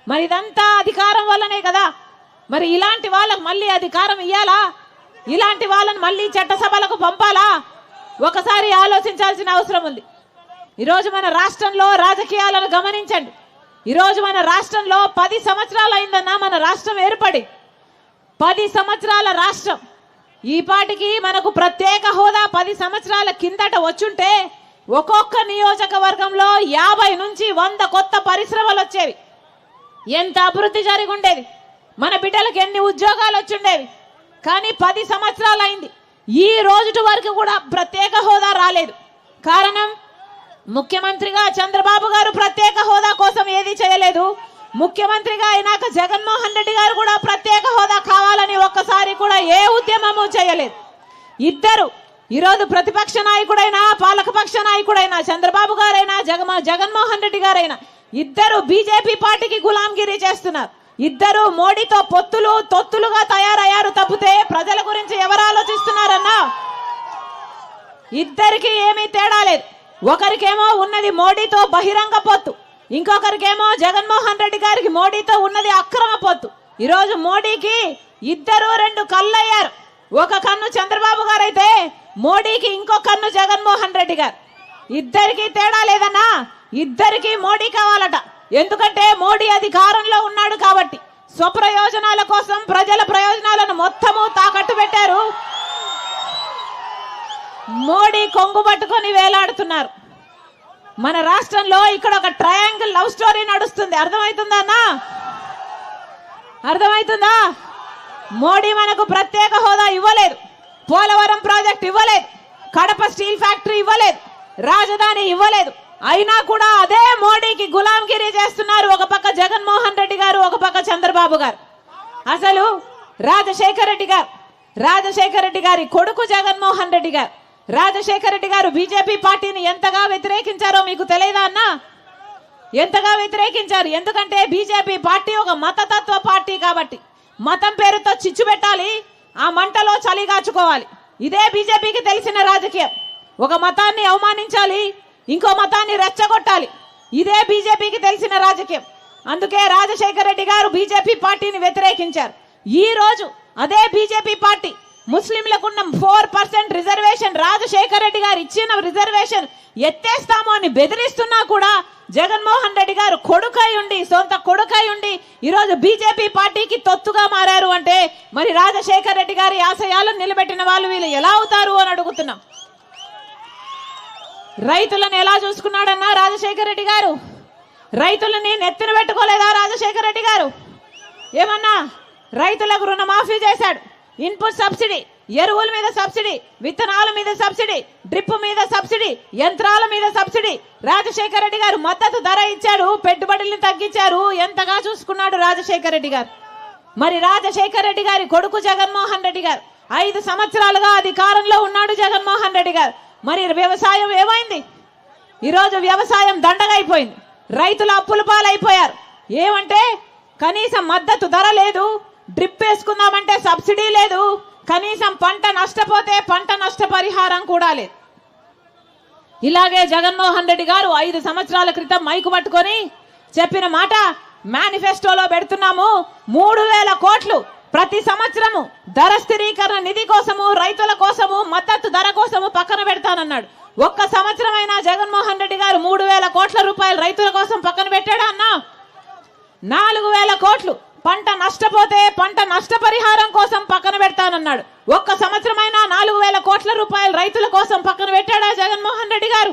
మరి ఇదంతా అధికారం వల్లనే కదా. మరి ఇలాంటి వాళ్ళకు మళ్ళీ అధికారం ఇవ్వాలా? ఇలాంటి వాళ్ళని మళ్ళీ చట్టసభలకు పంపాలా? ఒకసారి ఆలోచించాల్సిన అవసరం ఉంది. ఈరోజు మన రాష్ట్రంలో రాజకీయాలను గమనించండి. ఈరోజు మన రాష్ట్రంలో 10 సంవత్సరాలు అయిందన్నా మన రాష్ట్రం ఏర్పడి. 10 సంవత్సరాల రాష్ట్రం. ఈ పాటికి మనకు ప్రత్యేక హోదా 10 సంవత్సరాల కిందట వచ్చుంటే ఒక్కొక్క నియోజకవర్గంలో 50 నుంచి 100 కొత్త పరిశ్రమలు వచ్చేవి. ఎంత అభివృద్ధి జరిగి ఉండేది. మన బిడ్డలకు ఎన్ని ఉద్యోగాలు వచ్చుండేవి. కానీ 10 సంవత్సరాలు అయింది. ఈ రోజు వరకు కూడా ప్రత్యేక హోదా రాలేదు. కారణం, ముఖ్యమంత్రిగా చంద్రబాబు గారు ప్రత్యేక హోదా కోసం ఏది చేయలేదు. ముఖ్యమంత్రిగా అయినాక జగన్మోహన్ రెడ్డి గారు కూడా ప్రత్యేక హోదా కావాలని ఒక్కసారి కూడా ఏ ఉద్యమము చేయలేదు. ఇద్దరు ఈరోజు ప్రతిపక్ష నాయకుడైనా పాలకపక్ష నాయకుడైనా చంద్రబాబు గారైనా జగన్మోహన్ రెడ్డి గారైనా ఇద్దరు బీజేపీ పార్టీకి గులాంగిరి చేస్తున్నారు. ఇద్దరు మోడీతో తొత్తులుగా తయారయ్యారు తప్పితే ప్రజల గురించి ఎవరు ఆలోచిస్తున్నారన్నా? ఇద్దరికి ఏమీ తేడా లేదు. ఒకరికేమో ఉన్నది మోడీతో బహిరంగ పొత్తు, ఇంకొకరికేమో జగన్మోహన్ రెడ్డి గారికి మోడీతో ఉన్నది అక్రమ పొత్తు. ఈరోజు మోడీకి ఇద్దరు 2 కళ్ళు అయ్యారు. ఒక కన్ను చంద్రబాబు గారు అయితే మోడీకి ఇంకో కన్ను జగన్మోహన్ రెడ్డి గారు. ఇద్దరికి తేడా లేదన్నా. ఇద్దరికి మోడీ కావాలట. ఎందుకంటే మోడీ అధికారంలో ఉన్నాడు కాబట్టి స్వప్రయోజనాల కోసం ప్రజల ప్రయోజనాలను మొత్తము తాకట్టు పెట్టారు. మోడీ కొంగు పట్టుకొని వేలాడుతున్నారు. మన రాష్ట్రంలో ఇక్కడ ఒక ట్రయాంగిల్ లవ్ స్టోరీ నడుస్తుంది. అర్థమవుతుందా అన్నా? అర్థమవుతుందా? మోడీ మనకు ప్రత్యేక హోదా ఇవ్వలేదు, పోలవరం ప్రాజెక్ట్ ఇవ్వలేదు, కడప స్టీల్ ఫ్యాక్టరీ ఇవ్వలేదు, రాజధాని ఇవ్వలేదు. అయినా కూడా అదే మోడీకి గులాంగిరి చేస్తున్నారు. ఒక పక్క జగన్మోహన్ రెడ్డి గారు, ఒక పక్క చంద్రబాబు గారు. అసలు రాజశేఖర రెడ్డి గారి కొడుకు జగన్మోహన్ రెడ్డి గారు, రాజశేఖర రెడ్డి గారు బీజేపీ పార్టీని ఎంతగా వ్యతిరేకించారో మీకు తెలియదా అన్నా? ఎంతగా వ్యతిరేకించారు? ఎందుకంటే బీజేపీ పార్టీ ఒక మతతత్వ పార్టీ కాబట్టి మతం పేరుతో చిచ్చు పెట్టాలి, ఆ మంటలో చలిగాచుకోవాలి. ఇదే బీజేపీకి తెలిసిన రాజకీయం. ఒక మతాన్ని అవమానించాలి, ఇంకో మతాన్ని రెచ్చగొట్టాలి. ఇదే బీజేపీకి తెలిసిన రాజకీయం. అందుకే రాజశేఖర రెడ్డి గారు బీజేపీ పార్టీని వ్యతిరేకించారు. ఈ రోజు అదే బీజేపీ పార్టీ ముస్లింలకున్న 4% రిజర్వేషన్, రాజశేఖర రెడ్డి గారు ఇచ్చిన రిజర్వేషన్ ఎత్తేస్తాము అని బెదిరిస్తున్నా కూడా జగన్మోహన్ రెడ్డి గారు సొంత కొడుకై ఉండి ఈరోజు బీజేపీ పార్టీకి తొత్తుగా మారారు అంటే మరి రాజశేఖర రెడ్డి గారి ఆశయాలను నిలబెట్టిన వాళ్ళు వీళ్ళు ఎలా అవుతారు అని అడుగుతున్నాం. రైతులను ఎలా చూసుకున్నాడన్నా రాజశేఖర రెడ్డి గారు? రైతులని నెత్తిన పెట్టుకోలేదా రాజశేఖర రెడ్డి గారు? ఏమన్నా రైతులకు రుణమాఫీ చేశాడు. ఇన్పుట్ సబ్సిడీ, ఎరువుల మీద సబ్సిడీ, విత్తనాల మీద సబ్సిడీ, డ్రిప్ మీద సబ్సిడీ, యంత్రాల మీద సబ్సిడీ. రాజశేఖర రెడ్డి గారు మద్దతు ధర ఇచ్చాడు, పెట్టుబడుల్ని తగ్గించారు. ఎంతగా చూసుకున్నాడు రాజశేఖర రెడ్డి గారు? మరి రాజశేఖర రెడ్డి గారి కొడుకు జగన్మోహన్ రెడ్డి గారు 5 సంవత్సరాలుగా అధికారంలో ఉన్నాడు జగన్మోహన్ రెడ్డి గారు. మరి వ్యవసాయం ఏమైంది? ఈరోజు వ్యవసాయం దండగైపోయింది. రైతులు అప్పుల పాలైపోయారు. ఏమంటే కనీసం మద్దతు ధర లేదు, డ్రిప్ వేసుకుందామంటే సబ్సిడీ లేదు, కనీసం పంట నష్టపోతే పంట నష్టపరిహారం కూడా లేదు. ఇలాగే జగన్మోహన్ రెడ్డి గారు 5 సంవత్సరాల క్రితం మైకు పట్టుకొని చెప్పిన మాట మేనిఫెస్టోలో పెడుతున్నాము. 3000 కోట్లు ప్రతి సంవత్సరము ధర స్థిరీకరణ నిధి కోసము, రైతుల కోసము, మద్దతు ధర కోసము పక్కన పెడతానన్నాడు. ఒక్క సంవత్సరం అయినా జగన్మోహన్ రెడ్డి గారు 3000 కోట్ల రూపాయలు రైతుల కోసం పక్కన పెట్టాడా అన్నా? 4000 కోట్లు పంట నష్టపోతే పంట నష్టపరిహారం కోసం పక్కన పెడతానన్నాడు. ఒక్క సంవత్సరమైనా 4000 కోట్ల రూపాయలు రైతుల కోసం పక్కన పెట్టాడా జగన్మోహన్ రెడ్డి గారు?